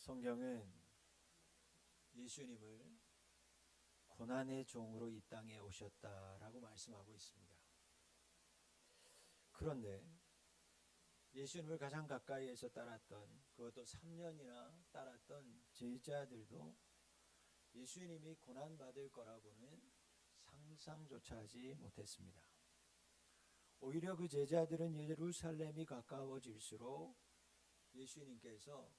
성경은 예수님을 고난의 종으로 이 땅에 오셨다라고 말씀하고 있습니다. 그런데 예수님을 가장 가까이에서 따랐던, 그것도 3년이나 따랐던 제자들도 예수님이 고난받을 거라고는 상상조차 하지 못했습니다. 오히려 그 제자들은 예루살렘이 가까워질수록 예수님께서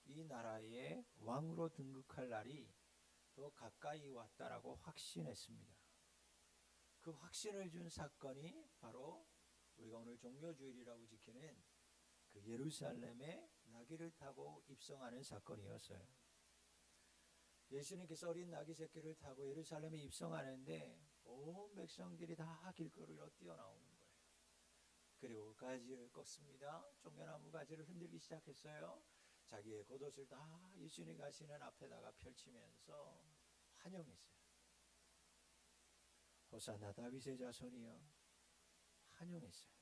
이 나라의 왕으로 등극할 날이 더 가까이 왔다라고 확신했습니다. 그 확신을 준 사건이 바로 우리가 오늘 종료주일이라고 지키는 그 예루살렘에 나귀를 타고 입성하는 사건이었어요. 예수님께서 어린 나귀 새끼를 타고 예루살렘에 입성하는데 온 백성들이 다 길거리로 뛰어나오는 거예요. 그리고 가지를 꺾습니다. 종려나무 가지를 흔들기 시작했어요. 자기의 겉옷을 다 예수님 가시는 앞에다가 펼치면서 환영했어요. 호산나 다윗의 자손이여, 환영했어요.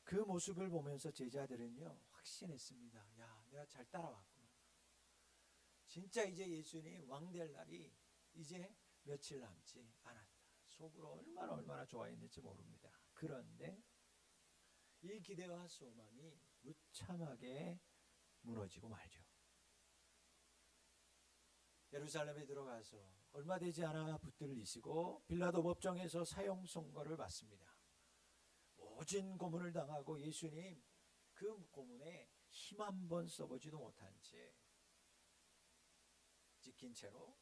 그 모습을 보면서 제자들은요 확신했습니다. 야, 내가 잘 따라왔구나. 진짜 이제 예수님 왕 될 날이 이제 며칠 남지 않았다. 속으로 얼마나 좋아했는지 모릅니다. 그런데 이 기대와 소망이 무참하게 무너지고 말죠. 예루살렘에 들어가서 얼마 되지 않아 붙들리시고 빌라도 법정에서 사형 선고를 받습니다. 모진 고문을 당하고 예수님 그 고문에 힘 한 번 써보지도 못한 채 찍힌 채로,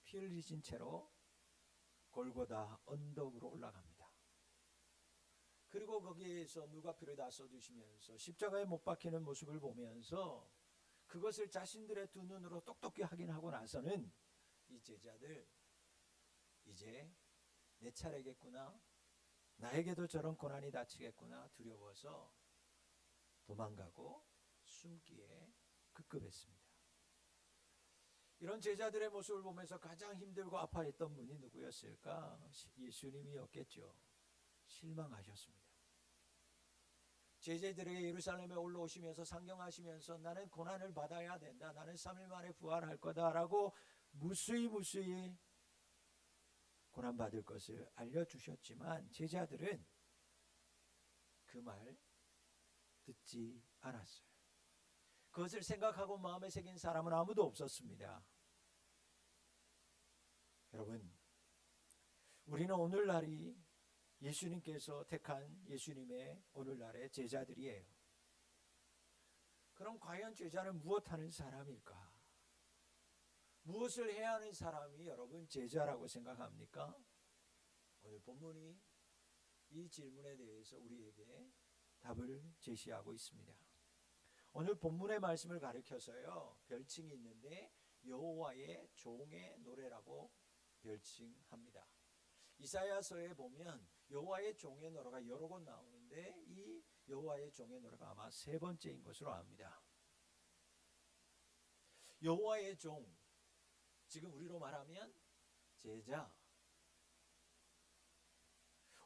피 흘리신 채로 골고다 언덕으로 올라갑니다. 그리고 거기에서 누가피를 다 써주시면서 십자가에 못 박히는 모습을 보면서 그것을 자신들의 두 눈으로 똑똑히 확인하고 나서는 이 제자들, 이제 내 차례겠구나, 나에게도 저런 고난이 닥치겠구나 두려워서 도망가고 숨기에 급급했습니다. 이런 제자들의 모습을 보면서 가장 힘들고 아파했던 분이 누구였을까? 예수님이었겠죠. 실망하셨습니다. 제자들에게 예루살렘에 올라오시면서 상경하시면서 나는 고난을 받아야 된다, 나는 3일 만에 부활할 거다라고 무수히 고난받을 것을 알려주셨지만 제자들은 그 말 듣지 않았어요. 그것을 생각하고 마음에 새긴 사람은 아무도 없었습니다. 여러분, 우리는 오늘날이 예수님께서 택한 예수님의 오늘날의 제자들이에요. 그럼 과연 제자는 무엇하는 사람일까? 무엇을 해야 하는 사람이 여러분 제자라고 생각합니까? 오늘 본문이 이 질문에 대해서 우리에게 답을 제시하고 있습니다. 오늘 본문의 말씀을 가리켜서요 별칭이 있는데 여호와의 종의 노래라고 별칭합니다. 이사야서에 보면 여호와의 종의 노래가 여러 곳 나오는데 이 여호와의 종의 노래가 아마 세 번째인 것으로 압니다. 여호와의 종, 지금 우리로 말하면 제자.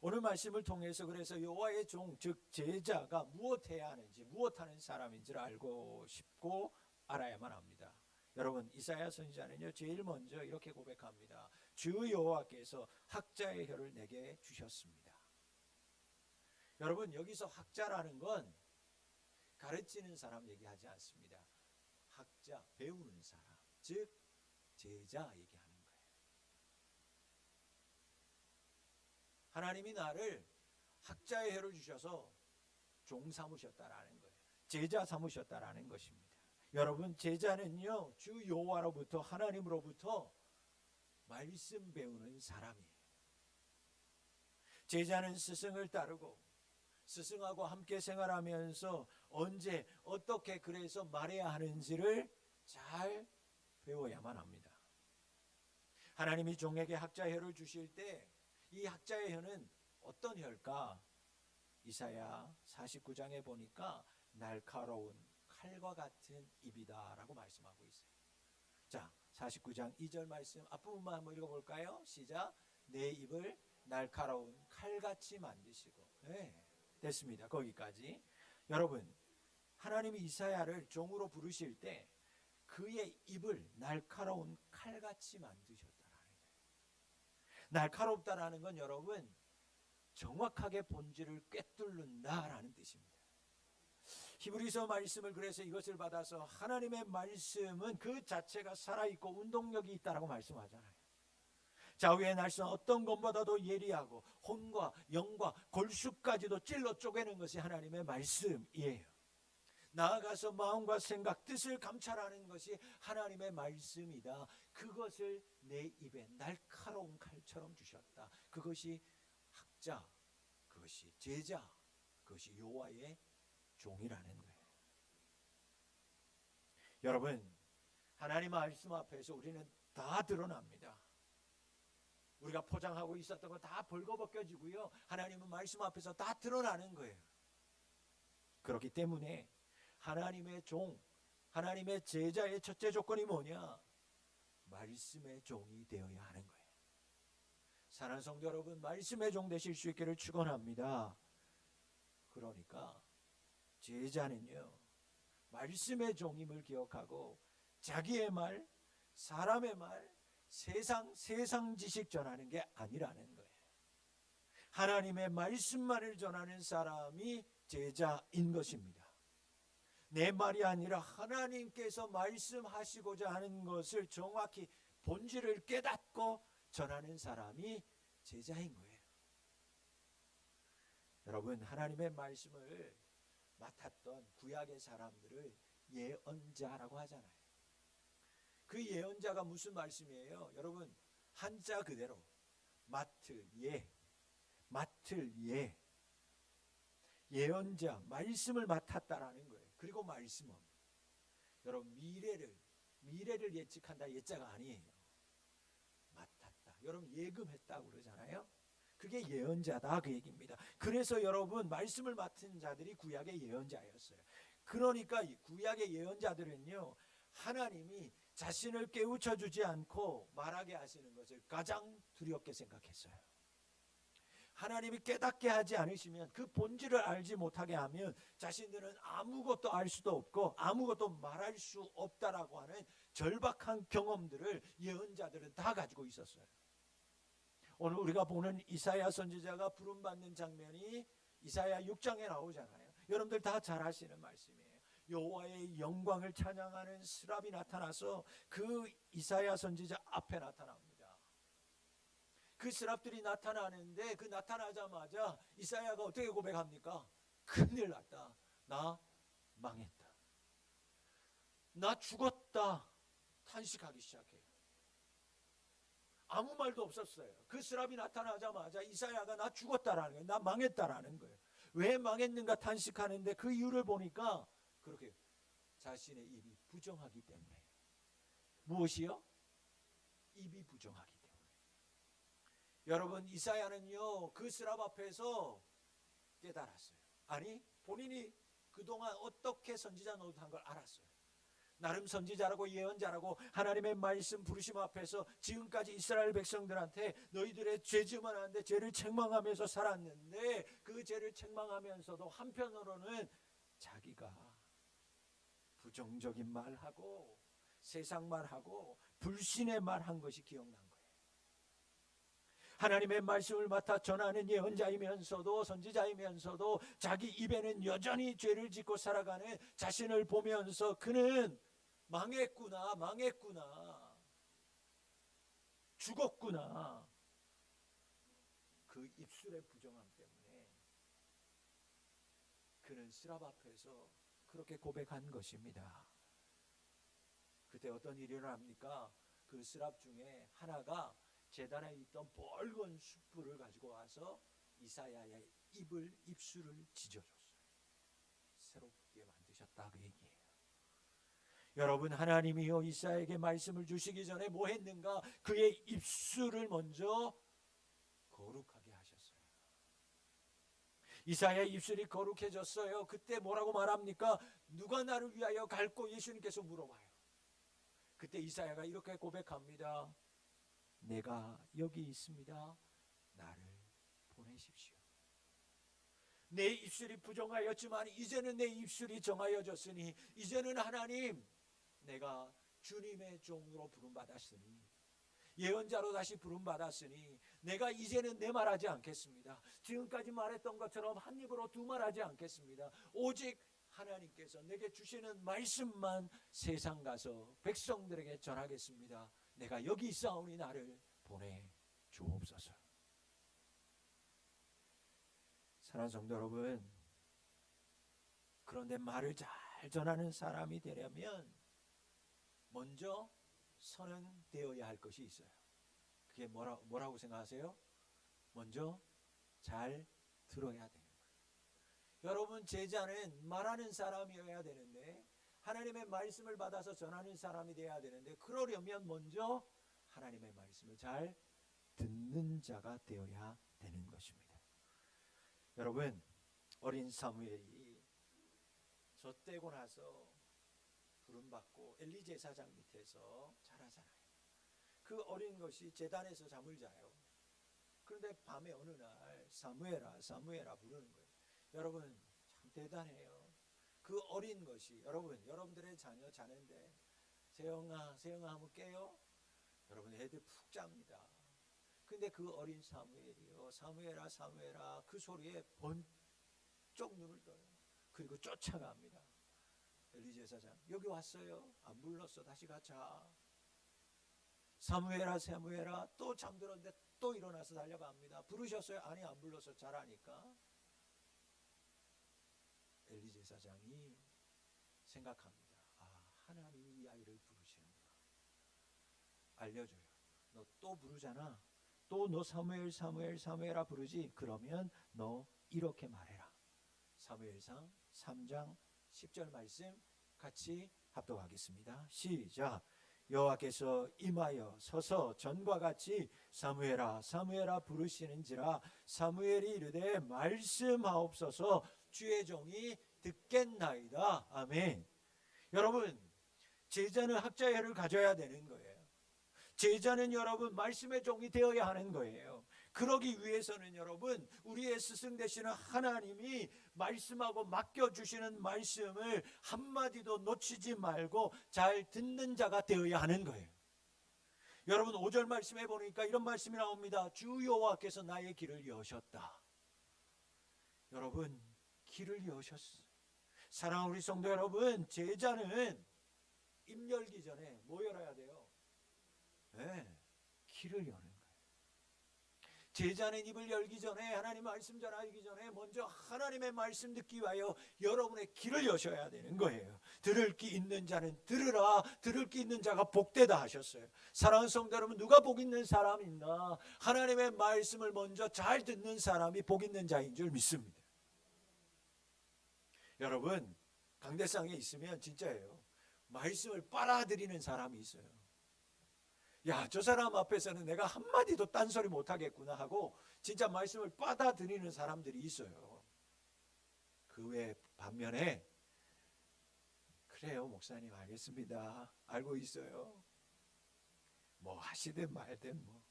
오늘 말씀을 통해서 그래서 여호와의 종, 즉 제자가 무엇해야 하는지, 무엇하는 사람인지를 알고 싶고 알아야만 합니다. 여러분, 이사야 선지자는요 제일 먼저 이렇게 고백합니다. 주 여호와께서 학자의 혀를 내게 주셨습니다. 여러분, 여기서 학자라는 건 가르치는 사람 얘기하지 않습니다. 학자, 배우는 사람, 즉 제자 얘기하는 거예요. 하나님이 나를 학자의 혀를 주셔서 종 삼으셨다라는 거예요. 제자 삼으셨다라는 것입니다. 여러분, 제자는요 주 여호와로부터, 하나님으로부터 말씀 배우는 사람이에요. 제자는 스승을 따르고 스승하고 함께 생활하면서 언제 어떻게 그래서 말해야 하는지를 잘 배워야만 합니다. 하나님이 종에게 학자의 혀를 주실 때 이 학자의 혀는 어떤 혀일까? 이사야 49장에 보니까 날카로운 칼과 같은 입이다 라고 말씀하고 있어요. 자, 49장 2절 말씀 앞부분만 한번 읽어볼까요? 시작. 내 입을 날카로운 칼같이 만드시고. 네, 됐습니다. 거기까지. 여러분, 하나님이 이사야를 종으로 부르실 때 그의 입을 날카로운 칼같이 만드셨다라는 거예요. 날카롭다라는 건 여러분 정확하게 본질을 꿰뚫는다라는 뜻입니다. 히브리서 말씀을 그래서 이것을 받아서 하나님의 말씀은 그 자체가 살아있고 운동력이 있다라고 말씀하잖아요. 좌우의 날선 어떤 것보다도 예리하고 혼과 영과 골수까지도 찔러 쪼개는 것이 하나님의 말씀이에요. 나아가서 마음과 생각, 뜻을 감찰하는 것이 하나님의 말씀이다. 그것을 내 입에 날카로운 칼처럼 주셨다. 그것이 학자, 그것이 제자, 그것이 여호와의 종이라는 거예요. 여러분, 하나님 말씀 앞에서 우리는 다 드러납니다. 우리가 포장하고 있었던 거 다 벌거벗겨지고요. 하나님은 말씀 앞에서 다 드러나는 거예요. 그렇기 때문에 하나님의 종, 하나님의 제자의 첫째 조건이 뭐냐? 말씀의 종이 되어야 하는 거예요. 사랑하는 성도 여러분, 말씀의 종 되실 수 있기를 축원합니다. 그러니까 제자는요, 말씀의 종임을 기억하고 자기의 말, 사람의 말, 세상 지식 전하는 게 아니라는 거예요. 하나님의 말씀만을 전하는 사람이 제자인 것입니다. 내 말이 아니라 하나님께서 말씀하시고자 하는 것을 정확히 본질을 깨닫고 전하는 사람이 제자인 거예요. 여러분, 하나님의 말씀을 맡았던 구약의 사람들을 예언자라고 하잖아요. 그 예언자가 무슨 말씀이에요? 여러분, 한자 그대로 맡을 예, 예언자, 말씀을 맡았다라는 거예요. 그리고 말씀은 여러분 미래를 예측한다 예자가 아니에요. 맡았다. 여러분 예금했다고 그러잖아요. 그게 예언자다 그 얘기입니다. 그래서 여러분 말씀을 맡은 자들이 구약의 예언자였어요. 그러니까 이 구약의 예언자들은요, 하나님이 자신을 깨우쳐 주지 않고 말하게 하시는 것을 가장 두렵게 생각했어요. 하나님이 깨닫게 하지 않으시면, 그 본질을 알지 못하게 하면 자신들은 아무것도 알 수도 없고 아무것도 말할 수 없다라고 하는 절박한 경험들을 예언자들은 다 가지고 있었어요. 오늘 우리가 보는 이사야 선지자가 부름받는 장면이 이사야 6장에 나오잖아요. 여러분들 다 잘 아시는 말씀이에요. 여호와의 영광을 찬양하는 스랍이 나타나서 그 이사야 선지자 앞에 나타납니다. 그 스랍들이 나타나는데 그 나타나자마자 이사야가 어떻게 고백합니까? 큰일 났다. 나 망했다. 나 죽었다. 탄식하기 시작해요. 아무 말도 없었어요. 그 스랍이 나타나자마자 이사야가 나 죽었다라는 거예요. 나 망했다라는 거예요. 왜 망했는가 탄식하는데 그 이유를 보니까 그렇게 자신의 입이 부정하기 때문에. 무엇이요? 입이 부정하기 때문에. 여러분, 이사야는요 그 스랍 앞에서 깨달았어요. 아니, 본인이 그동안 어떻게 선지자 노릇한 걸 알았어요. 나름 선지자라고 예언자라고 하나님의 말씀 부르심 앞에서 지금까지 이스라엘 백성들한테 너희들의 죄지만 하는데 죄를 책망하면서 살았는데, 그 죄를 책망하면서도 한편으로는 자기가 부정적인 말하고 세상 말하고 불신의 말한 것이 기억난 거예요. 하나님의 말씀을 맡아 전하는 예언자이면서도 선지자이면서도 자기 입에는 여전히 죄를 짓고 살아가는 자신을 보면서 그는 망했구나, 죽었구나. 그 입술의 부정함 때문에 그는 스랍 앞에서 그렇게 고백한 것입니다. 그때 어떤 일이 일어납니까? 그 스랍 중에 하나가 제단에 있던 붉은 숯불을 가지고 와서 이사야의 입술을 찢어줬어요. 새롭게 만드셨다 그 얘기예요. 여러분, 하나님이요 이사야에게 말씀을 주시기 전에 뭐 했는가? 그의 입술을 먼저 거룩하게 하셨어요. 이사야의 입술이 거룩해졌어요. 그때 뭐라고 말합니까? 누가 나를 위하여 갈고 예수님께서 물어봐요. 그때 이사야가 이렇게 고백합니다. 내가 여기 있습니다. 나를 보내십시오. 내 입술이 부정하였지만 이제는 내 입술이 정하여졌으니 이제는 하나님 내가 주님의 종으로 부름받았으니 예언자로 다시 부름받았으니 내가 이제는 내 말하지 않겠습니다. 지금까지 말했던 것처럼 한 입으로 두 말하지 않겠습니다. 오직 하나님께서 내게 주시는 말씀만 세상 가서 백성들에게 전하겠습니다. 내가 여기 있사오니 나를 보내 주옵소서. 사랑하는 성도 여러분, 그런데 말을 잘 전하는 사람이 되려면 먼저 선언되어야 할 것이 있어요. 그게 뭐라고 생각하세요? 먼저 잘 들어야 되는 거예요. 여러분, 제자는 말하는 사람이어야 되는데 하나님의 말씀을 받아서 전하는 사람이 되어야 되는데 그러려면 먼저 하나님의 말씀을 잘 듣는 자가 되어야 되는 것입니다. 여러분, 어린 사무엘이 젖되고 나서 부름받고 엘리 제사장 밑에서 자라잖아요. 그 어린 것이 제단에서 잠을 자요. 그런데 밤에 어느 날 사무엘아 사무엘아 부르는 거예요. 여러분 참 대단해요. 그 어린 것이 여러분들의 자녀 자는데 세영아 하면 깨요? 여러분 애들 푹 잡니다. 근데 그 어린 사무엘이요, 사무엘아 그 소리에 번쩍 눈을 떠요. 그리고 쫓아갑니다. 엘리 제사장 여기 왔어요. 안 불렀어. 다시 가자. 사무엘아 또 잠들었는데 또 일어나서 달려갑니다. 부르셨어요? 아니 안 불렀어. 잘하니까. 엘리 제사장이 생각합니다. 하나님이 이 아이를 부르시는구나. 알려줘요. 너 또 부르잖아. 또 너 사무엘아 부르지? 그러면 너 이렇게 말해라. 사무엘상 3장 10절 말씀 같이 합독하겠습니다. 시작. 여호와께서 임하여 서서 전과 같이 사무엘아 부르시는지라 사무엘이 이르되 말씀하옵소서 주의 종이 듣겠나이다. 아멘. 여러분, 제자는 학자열을 가져야 되는 거예요. 제자는 여러분 말씀의 종이 되어야 하는 거예요. 그러기 위해서는 여러분 우리의 스승 되시는 하나님이 말씀하고 맡겨주시는 말씀을 한마디도 놓치지 말고 잘 듣는 자가 되어야 하는 거예요. 여러분 5절 말씀에 보니까 이런 말씀이 나옵니다. 주 여호와께서 나의 길을 여셨다. 여러분 길을 여셨어요. 사랑하는 우리 성도 여러분, 제자는 입 열기 전에 뭐 열어야 돼요? 네, 길을 여는 거예요. 제자는 입을 열기 전에 하나님 말씀 전하기 전에 먼저 하나님의 말씀 듣기 위하여 여러분의 길을 여셔야 되는 거예요. 들을 귀 있는 자는 들으라. 들을 귀 있는 자가 복되다 하셨어요. 사랑하는 성도 여러분, 누가 복 있는 사람이 있나? 하나님의 말씀을 먼저 잘 듣는 사람이 복 있는 자인 줄 믿습니다. 여러분 강대상에 있으면 진짜예요. 말씀을 빨아들이는 사람이 있어요. 야, 저 사람 앞에서는 내가 한마디도 딴소리 못하겠구나 하고 진짜 말씀을 받아들이는 사람들이 있어요. 그 외 반면에 그래요 목사님 알겠습니다. 알고 있어요. 뭐 하시든 말든 뭐.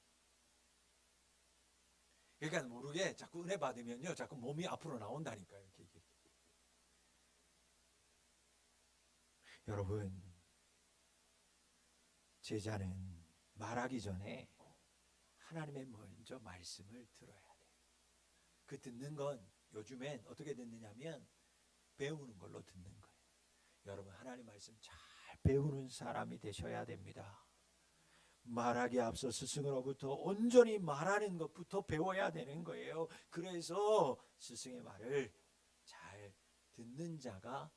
그러니까 모르게 자꾸 은혜 받으면요 자꾸 몸이 앞으로 나온다니까요. 이렇게. 여러분 제자는 말하기 전에 하나님의 먼저 말씀을 들어야 돼요. 그 듣는 건 요즘엔 어떻게 듣느냐면 배우는 걸로 듣는 거예요. 여러분 하나님 말씀 잘 배우는 사람이 되셔야 됩니다. 말하기 앞서 스승으로부터 온전히 말하는 것부터 배워야 되는 거예요. 그래서 스승의 말을 잘 듣는 자가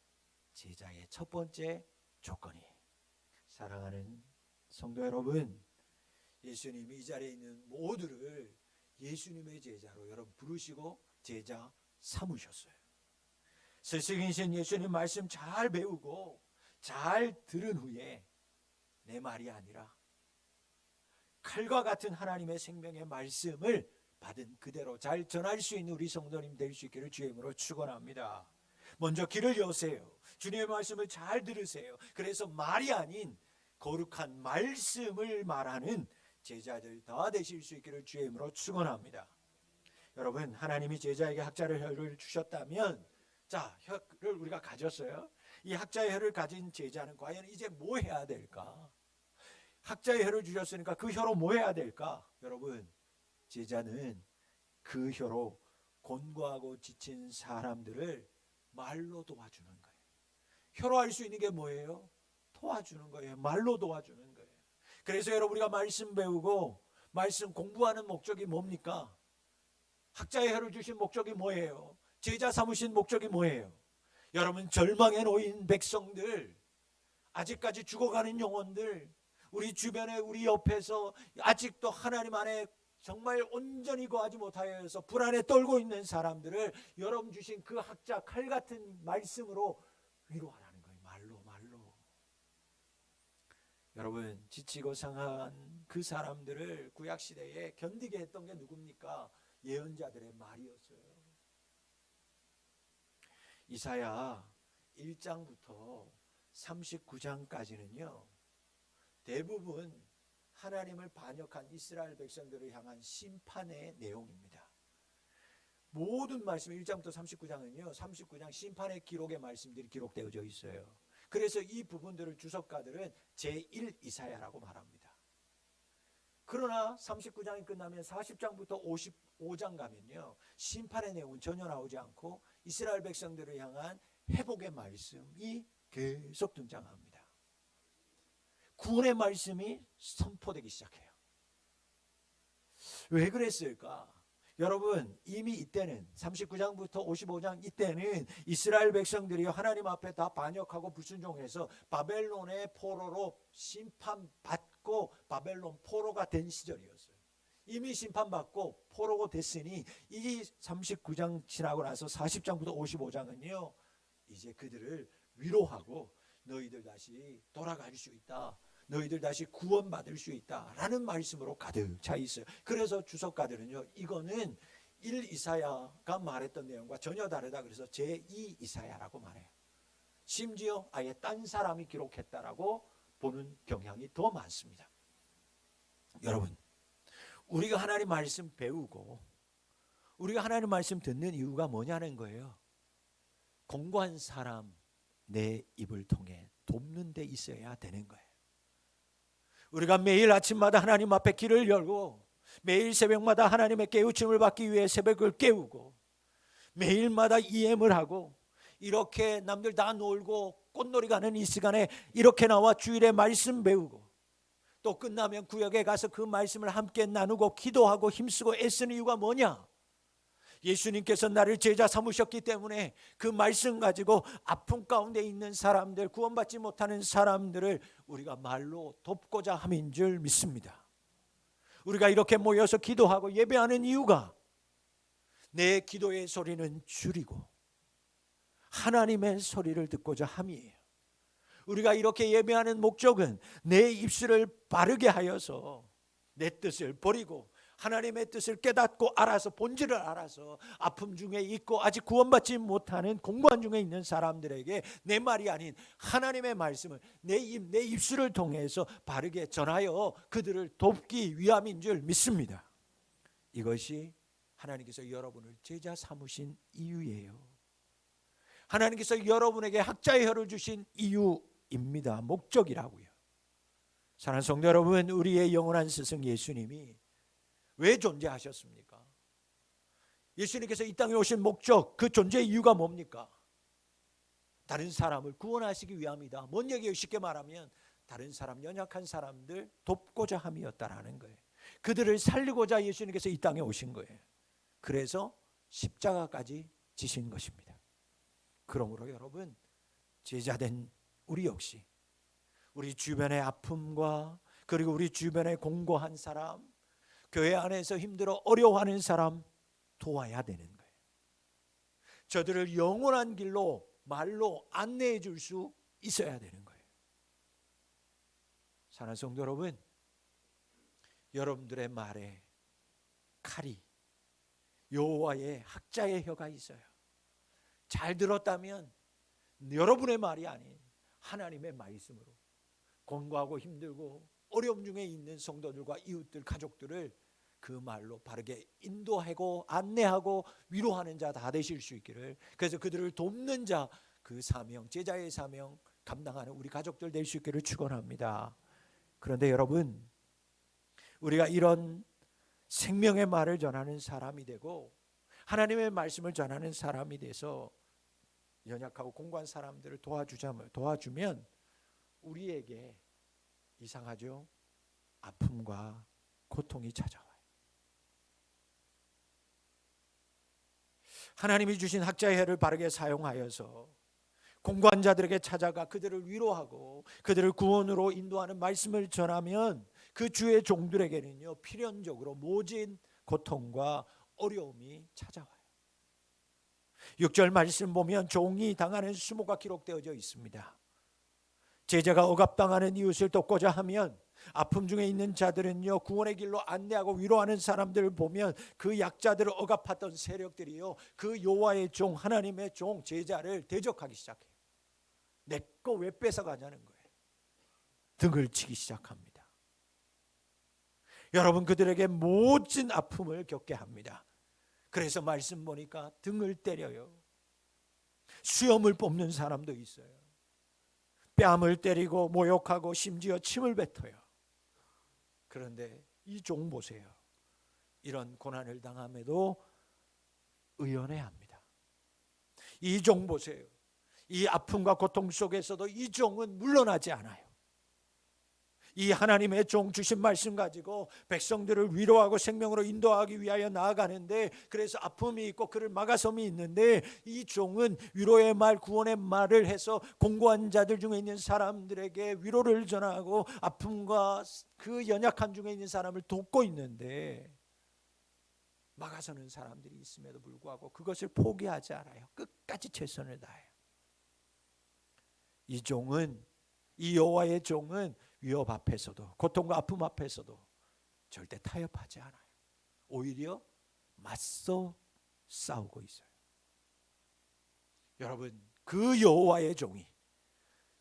제자의 첫 번째 조건이에요. 사랑하는 성도 여러분, 예수님이 이 자리에 있는 모두를 예수님의 제자로 여러분 부르시고 제자 삼으셨어요. 스승이신 예수님 말씀 잘 배우고 잘 들은 후에 내 말이 아니라 칼과 같은 하나님의 생명의 말씀을 받은 그대로 잘 전할 수 있는 우리 성도님 될 수 있기를 주의 이름으로 축원합니다. 먼저 길을 여세요. 주님의 말씀을 잘 들으세요. 그래서 말이 아닌 거룩한 말씀을 말하는 제자들 다 되실 수 있기를 주의 이름으로 축원합니다. 여러분, 하나님이 제자에게 학자의 혀를 주셨다면, 자, 혀를 우리가 가졌어요. 이 학자의 혀를 가진 제자는 과연 이제 뭐 해야 될까? 학자의 혀를 주셨으니까 그 혀로 뭐 해야 될까? 여러분, 제자는 그 혀로 곤고하고 지친 사람들을 말로 도와주는 거예요. 혀로 할 수 있는 게 뭐예요? 도와주는 거예요. 말로 도와주는 거예요. 그래서 여러분, 우리가 말씀 배우고 말씀 공부하는 목적이 뭡니까? 학자의 혀를 주신 목적이 뭐예요? 제자 삼으신 목적이 뭐예요? 여러분, 절망에 놓인 백성들, 아직까지 죽어가는 영혼들, 우리 주변에 우리 옆에서 아직도 하나님 안에 정말 온전히 거하지 못하여서 불안에 떨고 있는 사람들을 여러분 주신 그 학자 칼 같은 말씀으로 위로하라는 거예요. 말로. 여러분, 지치고 상한 그 사람들을 구약시대에 견디게 했던 게 누굽니까? 예언자들의 말이었어요. 이사야 1장부터 39장까지는요 대부분 하나님을 반역한 이스라엘 백성들을 향한 심판의 내용입니다. 모든 말씀 1장부터 39장은요 39장 심판의 기록의 말씀들이 기록되어져 있어요. 그래서 이 부분들을 주석가들은 제1 이사야라고 말합니다. 그러나 39장이 끝나면 40장부터 55장 가면요 심판의 내용은 전혀 나오지 않고 이스라엘 백성들을 향한 회복의 말씀이 계속 등장합니다. 구원의 말씀이 선포되기 시작해요. 왜 그랬을까? 여러분, 이미 이때는 39장부터 55장 이때는 이스라엘 백성들이 하나님 앞에 다 반역하고 불순종해서 바벨론의 포로로 심판받고 바벨론 포로가 된 시절이었어요. 이미 심판받고 포로가 됐으니 이 39장 지나고 나서 40장부터 55장은요 이제 그들을 위로하고 너희들 다시 돌아갈 수 있다, 너희들 다시 구원받을 수 있다라는 말씀으로 가득 차 있어요. 그래서 주석가들은요 이거는 1 이사야가 말했던 내용과 전혀 다르다 그래서 제2 이사야라고 말해요. 심지어 아예 딴 사람이 기록했다라고 보는 경향이 더 많습니다. 여러분, 우리가 하나님 말씀 배우고 우리가 하나님 말씀 듣는 이유가 뭐냐는 거예요. 공고한 사람 내 입을 통해 돕는 데 있어야 되는 거예요. 우리가 매일 아침마다 하나님 앞에 길을 열고 매일 새벽마다 하나님의 깨우침을 받기 위해 새벽을 깨우고 매일마다 EM을 하고 이렇게 남들 다 놀고 꽃놀이 가는 이 시간에 이렇게 나와 주일에 말씀 배우고 또 끝나면 구역에 가서 그 말씀을 함께 나누고 기도하고 힘쓰고 애쓰는 이유가 뭐냐? 예수님께서 나를 제자 삼으셨기 때문에 그 말씀 가지고 아픔 가운데 있는 사람들, 구원받지 못하는 사람들을 우리가 말로 돕고자 함인 줄 믿습니다. 우리가 이렇게 모여서 기도하고 예배하는 이유가 내 기도의 소리는 줄이고 하나님의 소리를 듣고자 함이에요. 우리가 이렇게 예배하는 목적은 내 입술을 바르게 하여서 내 뜻을 버리고 하나님의 뜻을 깨닫고 알아서 본질을 알아서 아픔 중에 있고 아직 구원받지 못하는 공고한 중에 있는 사람들에게 내 말이 아닌 하나님의 말씀을 내 입술을 통해서 바르게 전하여 그들을 돕기 위함인 줄 믿습니다. 이것이 하나님께서 여러분을 제자 삼으신 이유예요. 하나님께서 여러분에게 학자의 혀를 주신 이유입니다. 목적이라고요. 사랑하는 성도 여러분, 우리의 영원한 스승 예수님이 왜 존재하셨습니까? 예수님께서 이 땅에 오신 목적, 그 존재의 이유가 뭡니까? 다른 사람을 구원하시기 위함이다. 뭔 얘기예요? 쉽게 말하면 다른 사람, 연약한 사람들 돕고자 함이었다라는 거예요. 그들을 살리고자 예수님께서 이 땅에 오신 거예요. 그래서 십자가까지 지신 것입니다. 그러므로 여러분, 제자된 우리 역시 우리 주변의 아픔과 그리고 우리 주변의 공고한 사람, 교회 안에서 힘들어 어려워하는 사람 도와야 되는 거예요. 저들을 영원한 길로 말로 안내해 줄 수 있어야 되는 거예요. 사랑하는 성도 여러분, 여러분들의 말에 칼이 여호와의 학자의 혀가 있어요. 잘 들었다면 여러분의 말이 아닌 하나님의 말씀으로 공고하고 힘들고 어려움 중에 있는 성도들과 이웃들, 가족들을 그 말로 바르게 인도하고 안내하고 위로하는 자 다 되실 수 있기를, 그래서 그들을 돕는 자, 그 사명, 제자의 사명 감당하는 우리 가족들 될 수 있기를 축원합니다. 그런데 여러분, 우리가 이런 생명의 말을 전하는 사람이 되고 하나님의 말씀을 전하는 사람이 돼서 연약하고 공고한 사람들을 도와주면 우리에게 이상하죠? 아픔과 고통이 찾아와요. 하나님이 주신 학자의 해를 바르게 사용하여서 공고한 자들에게 찾아가 그들을 위로하고 그들을 구원으로 인도하는 말씀을 전하면 그 주의 종들에게는요, 필연적으로 모진 고통과 어려움이 찾아와요. 6절 말씀 보면 종이 당하는 수모가 기록되어져 있습니다. 제자가 억압당하는 이웃을 돕고자 하면, 아픔 중에 있는 자들은요, 구원의 길로 안내하고 위로하는 사람들을 보면 그 약자들을 억압하던 세력들이요, 그 여호와의 종, 하나님의 종, 제자를 대적하기 시작해요. 내 거 왜 뺏어가냐는 거예요. 등을 치기 시작합니다. 여러분, 그들에게 모진 아픔을 겪게 합니다. 그래서 말씀 보니까 등을 때려요. 수염을 뽑는 사람도 있어요. 뺨을 때리고 모욕하고 심지어 침을 뱉어요. 그런데 이 종 보세요. 이런 고난을 당함에도 의연해합니다. 이 종 보세요. 이 아픔과 고통 속에서도 이 종은 물러나지 않아요. 이 하나님의 종 주신 말씀 가지고 백성들을 위로하고 생명으로 인도하기 위하여 나아가는데, 그래서 아픔이 있고 그를 막아섬이 있는데, 이 종은 위로의 말, 구원의 말을 해서 공고한 자들 중에 있는 사람들에게 위로를 전하고 아픔과 그 연약한 중에 있는 사람을 돕고 있는데, 막아서는 사람들이 있음에도 불구하고 그것을 포기하지 않아요. 끝까지 최선을 다해요. 이 종은, 이 여호와의 종은 위협 앞에서도 고통과 아픔 앞에서도 절대 타협하지 않아요. 오히려 맞서 싸우고 있어요. 여러분, 그 여호와의 종이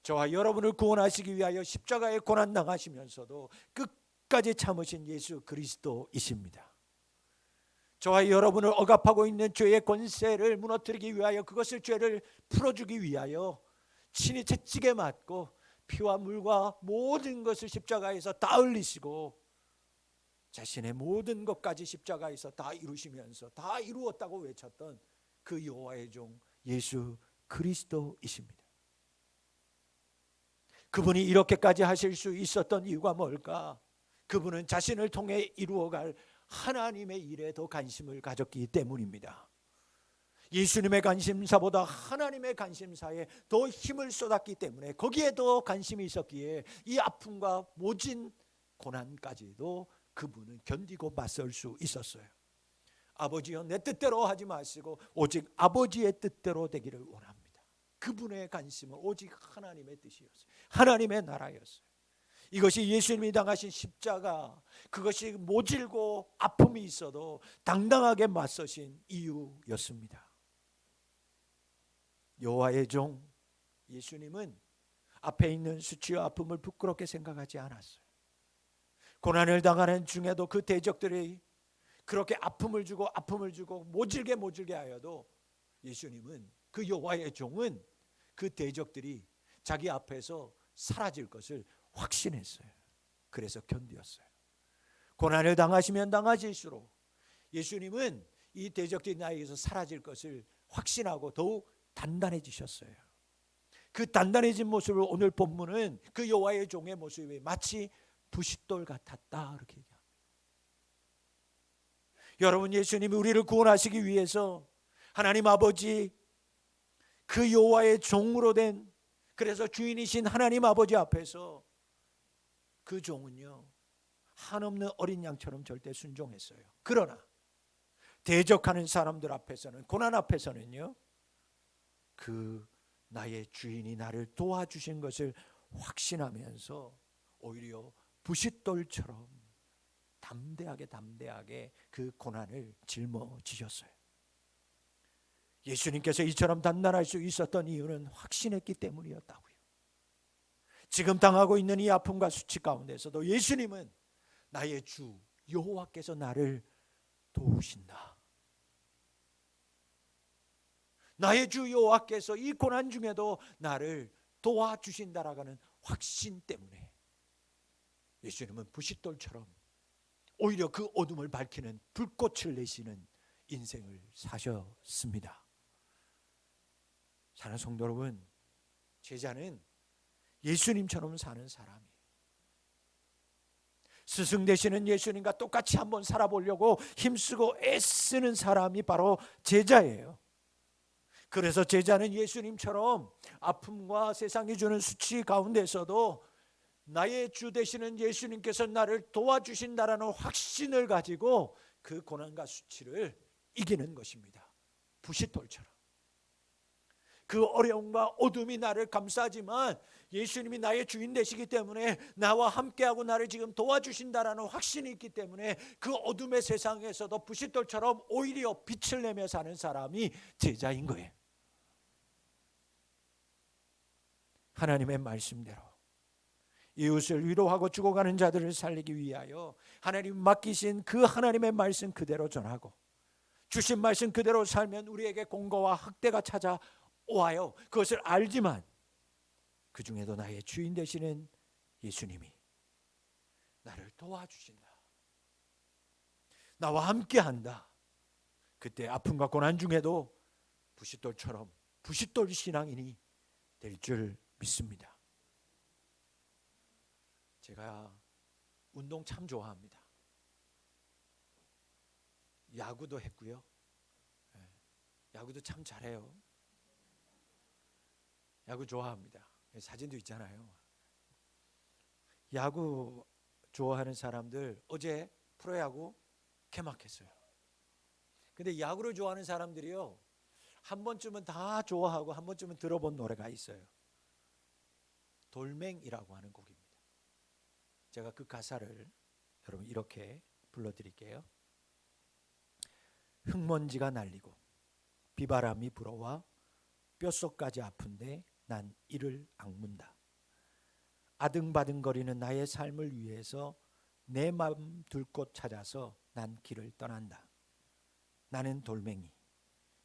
저와 여러분을 구원하시기 위하여 십자가에 고난 당하시면서도 끝까지 참으신 예수 그리스도이십니다. 저와 여러분을 억압하고 있는 죄의 권세를 무너뜨리기 위하여, 그것을 죄를 풀어주기 위하여 친히 채찍에 맞고 피와 물과 모든 것을 십자가에서 다 흘리시고 자신의 모든 것까지 십자가에서 다 이루시면서 다 이루었다고 외쳤던 그 여호와의 종 예수 그리스도이십니다. 그분이 이렇게까지 하실 수 있었던 이유가 뭘까? 그분은 자신을 통해 이루어갈 하나님의 일에 더 관심을 가졌기 때문입니다. 예수님의 관심사보다 하나님의 관심사에 더 힘을 쏟았기 때문에, 거기에 더 관심이 있었기에 이 아픔과 모진 고난까지도 그분은 견디고 맞설 수 있었어요. 아버지여, 내 뜻대로 하지 마시고 오직 아버지의 뜻대로 되기를 원합니다. 그분의 관심은 오직 하나님의 뜻이었어요. 하나님의 나라였어요. 이것이 예수님이 당하신 십자가, 그것이 모질고 아픔이 있어도 당당하게 맞서신 이유였습니다. 여호와의 종 예수님은 앞에 있는 수치와 아픔을 부끄럽게 생각하지 않았어요. 고난을 당하는 중에도 그 대적들이 그렇게 아픔을 주고 모질게 하여도 예수님은, 그 여호와의 종은 그 대적들이 자기 앞에서 사라질 것을 확신했어요. 그래서 견디었어요. 고난을 당하시면 당하실수록 예수님은 이 대적들이 나에게서 사라질 것을 확신하고 더욱 단단해지셨어요. 그 단단해진 모습을 오늘 본문은 그 여호와의 종의 모습이 마치 부싯돌 같았다, 이렇게 얘기합니다. 여러분, 예수님이 우리를 구원하시기 위해서 하나님 아버지, 그 여호와의 종으로 된, 그래서 주인이신 하나님 아버지 앞에서 그 종은요, 한없는 어린 양처럼 절대 순종했어요. 그러나 대적하는 사람들 앞에서는, 고난 앞에서는요, 그 나의 주인이 나를 도와주신 것을 확신하면서 오히려 부싯돌처럼 담대하게 그 고난을 짊어지셨어요. 예수님께서 이처럼 단단할 수 있었던 이유는 확신했기 때문이었다고요. 지금 당하고 있는 이 아픔과 수치 가운데서도 예수님은 나의 주, 여호와께서 나를 도우신다. 나의 주 여호와께서 이 고난 중에도 나를 도와주신다라고 하는 확신 때문에 예수님은 부싯돌처럼 오히려 그 어둠을 밝히는 불꽃을 내시는 인생을 사셨습니다. 사랑하는 성도 여러분, 제자는 예수님처럼 사는 사람이에요. 스승 되시는 예수님과 똑같이 한번 살아보려고 힘쓰고 애쓰는 사람이 바로 제자예요. 그래서 제자는 예수님처럼 아픔과 세상이 주는 수치 가운데서도 나의 주 되시는 예수님께서 나를 도와주신다라는 확신을 가지고 그 고난과 수치를 이기는 것입니다. 부싯돌처럼. 그 어려움과 어둠이 나를 감싸지만 예수님이 나의 주인 되시기 때문에 나와 함께하고 나를 지금 도와주신다라는 확신이 있기 때문에 그 어둠의 세상에서도 부싯돌처럼 오히려 빛을 내며 사는 사람이 제자인 거예요. 하나님의 말씀대로 이웃을 위로하고 죽어가는 자들을 살리기 위하여 하나님 맡기신 그 하나님의 말씀 그대로 전하고 주신 말씀 그대로 살면 우리에게 공고와 학대가 찾아와요. 그것을 알지만 그 중에도 나의 주인 되시는 예수님이 나를 도와주신다. 나와 함께한다. 그때 아픔과 고난 중에도 부싯돌처럼 부싯돌 신앙인이 될 줄 믿습니다. 제가 운동 참 좋아합니다. 야구도 했고요. 야구도 참 잘해요. 야구 좋아합니다. 사진도 있잖아요. 야구 좋아하는 사람들 어제 프로야구 개막했어요. 근데 야구를 좋아하는 사람들이요, 한 번쯤은 다 좋아하고 한 번쯤은 들어본 노래가 있어요. 돌멩이라고 하는 곡입니다. 제가 그 가사를 여러분 이렇게 불러드릴게요. 흙먼지가 날리고 비바람이 불어와 뼛속까지 아픈데 난 이를 악문다. 아등바등거리는 나의 삶을 위해서 내 마음 둘 곳 찾아서 난 길을 떠난다. 나는 돌멩이.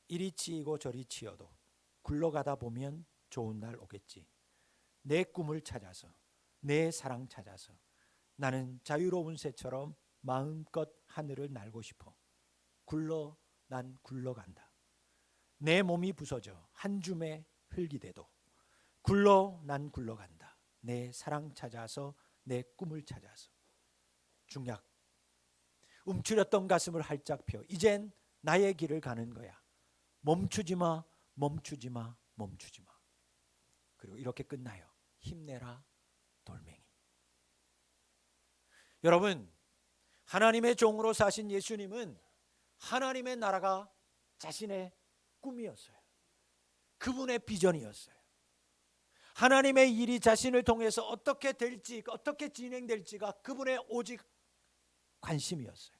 이리 치이고 저리 치여도 굴러가다 보면 좋은 날 오겠지. 내 꿈을 찾아서 내 사랑 찾아서 나는 자유로운 새처럼 마음껏 하늘을 날고 싶어. 난 굴러간다. 내 몸이 부서져 한 줌의 흙이 돼도 난 굴러간다. 내 사랑 찾아서 내 꿈을 찾아서. 중약. 움츠렸던 가슴을 활짝 펴 이젠 나의 길을 가는 거야. 멈추지 마, 멈추지 마, 멈추지 마. 그리고 이렇게 끝나요. 힘내라 돌멩이. 여러분, 하나님의 종으로 사신 예수님은 하나님의 나라가 자신의 꿈이었어요. 그분의 비전이었어요. 하나님의 일이 자신을 통해서 어떻게 될지, 어떻게 진행될지가 그분의 오직 관심이었어요.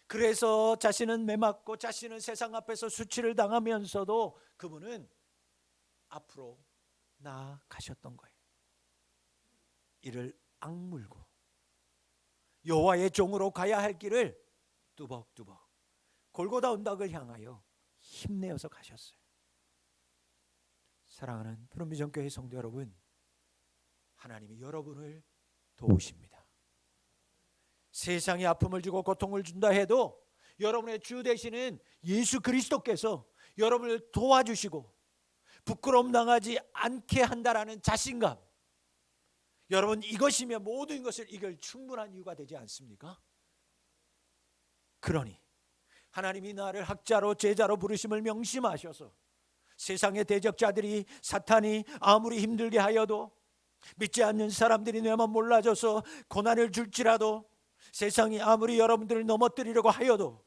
그래서 자신은 매맞고 자신은 세상 앞에서 수치를 당하면서도 그분은 앞으로 나아가셨던 거예요. 이를 악물고 여호와의 종으로 가야 할 길을 뚜벅뚜벅 골고다 언덕을 향하여 힘내어서 가셨어요. 사랑하는 푸른비전교회 성도 여러분, 하나님이 여러분을 도우십니다. 세상에 아픔을 주고 고통을 준다 해도 여러분의 주 되시는 예수 그리스도께서 여러분을 도와주시고 부끄러움 당하지 않게 한다라는 자신감, 여러분 이것이면 모든 것을 이길 충분한 이유가 되지 않습니까? 그러니 하나님이 나를 학자로 제자로 부르심을 명심하셔서 세상의 대적자들이 사탄이 아무리 힘들게 하여도 믿지 않는 사람들이 내만 몰라져서 고난을 줄지라도 세상이 아무리 여러분들을 넘어뜨리려고 하여도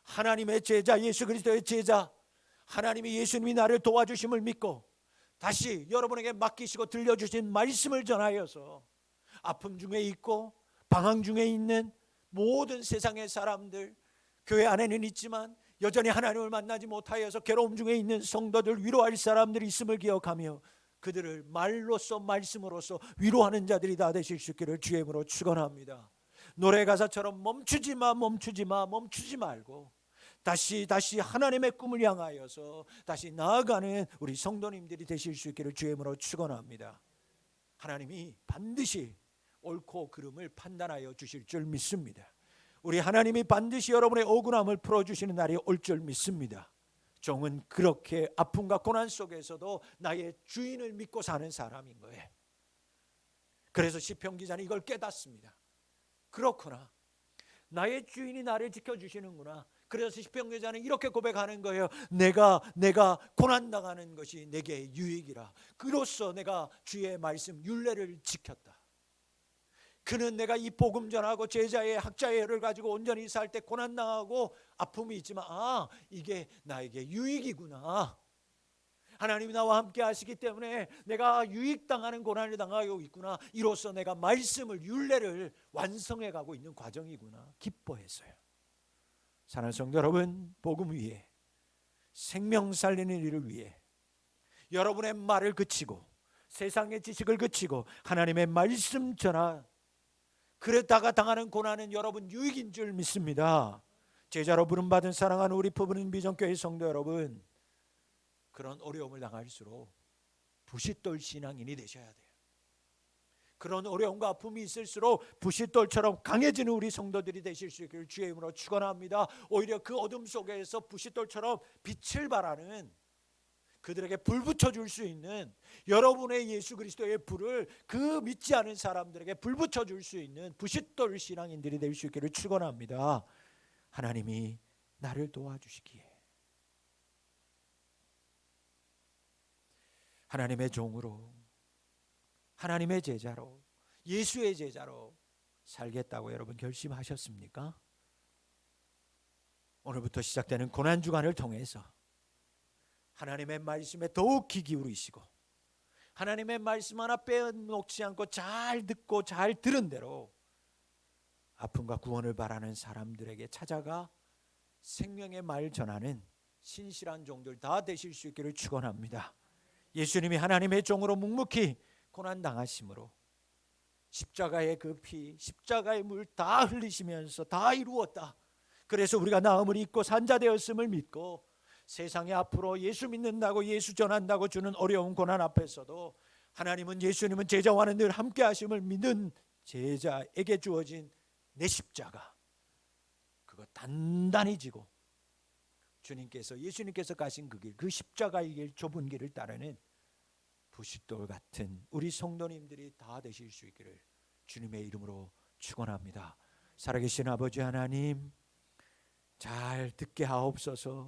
하나님의 제자 예수 그리스도의 제자 하나님이 예수님이 나를 도와주심을 믿고 다시 여러분에게 맡기시고 들려주신 말씀을 전하여서 아픔 중에 있고 방황 중에 있는 모든 세상의 사람들, 교회 안에는 있지만 여전히 하나님을 만나지 못하여서 괴로움 중에 있는 성도들 위로할 사람들이 있음을 기억하며 그들을 말로써 말씀으로써 위로하는 자들이 다 되실 수 있기를 주의 이름으로 축원합니다. 노래 가사처럼 멈추지 마, 멈추지 마, 멈추지 말고 다시 하나님의 꿈을 향하여서 다시 나아가는 우리 성도님들이 되실 수 있기를 주의 이름으로 축원합니다. 하나님이 반드시 옳고 그름을 판단하여 주실 줄 믿습니다. 우리 하나님이 반드시 여러분의 억울함을 풀어주시는 날이 올 줄 믿습니다. 종은 그렇게 아픔과 고난 속에서도 나의 주인을 믿고 사는 사람인 거예요. 그래서 시편 기자는 이걸 깨닫습니다. 그렇구나, 나의 주인이 나를 지켜주시는구나. 그래서 시편 기자는 이렇게 고백하는 거예요. 내가 고난당하는 것이 내게 유익이라. 그로써 내가 주의 말씀 율례를 지켰다. 그는 내가 이 복음 전하고 제자의 학자의 열을 가지고 온전히 살 때 고난당하고 아픔이 있지만 이게 나에게 유익이구나. 하나님이 나와 함께 하시기 때문에 내가 유익당하는 고난을 당하고 있구나. 이로써 내가 말씀을 율례를 완성해 가고 있는 과정이구나. 기뻐했어요. 사랑하는 성도 여러분, 복음 위에 생명 살리는 일을 위해 여러분의 말을 그치고 세상의 지식을 그치고 하나님의 말씀 전하, 그러다가 당하는 고난은 여러분 유익인 줄 믿습니다. 제자로 부름받은 사랑하는 우리 부부는 비전교회 성도 여러분, 그런 어려움을 당할수록 부싯돌 신앙인이 되셔야 돼요. 그런 어려움과 아픔이 있을수록 부싯돌처럼 강해지는 우리 성도들이 되실 수 있기를 주의 이름으로 축원합니다. 오히려 그 어둠 속에서 부싯돌처럼 빛을 발하는, 그들에게 불 붙여줄 수 있는, 여러분의 예수 그리스도의 불을 그 믿지 않은 사람들에게 불 붙여줄 수 있는 부싯돌 신앙인들이 될 수 있기를 축원합니다. 하나님이 나를 도와주시기에 하나님의 종으로, 하나님의 제자로, 예수의 제자로 살겠다고 여러분 결심하셨습니까? 오늘부터 시작되는 고난주간을 통해서 하나님의 말씀에 더욱 귀 기울이시고 하나님의 말씀 하나 빼놓지 않고 잘 듣고 잘 들은 대로 아픔과 구원을 바라는 사람들에게 찾아가 생명의 말 전하는 신실한 종들 다 되실 수 있기를 축원합니다. 예수님이 하나님의 종으로 묵묵히 고난당하심으로 십자가의 그 피, 십자가의 물 다 흘리시면서 다 이루었다. 그래서 우리가 나음을 입고 산자되었음을 믿고 세상에 앞으로 예수 믿는다고, 예수 전한다고 주는 어려운 고난 앞에서도 하나님은, 예수님은 제자와는 늘 함께 하심을 믿는 제자에게 주어진 내 십자가, 그거 단단히 지고 주님께서, 예수님께서 가신 그 길, 그 십자가의 길, 좁은 길을 따르는 부싯돌 같은 우리 성도님들이 다 되실 수 있기를 주님의 이름으로 축원합니다. 살아계신 아버지 하나님, 잘 듣게 하옵소서.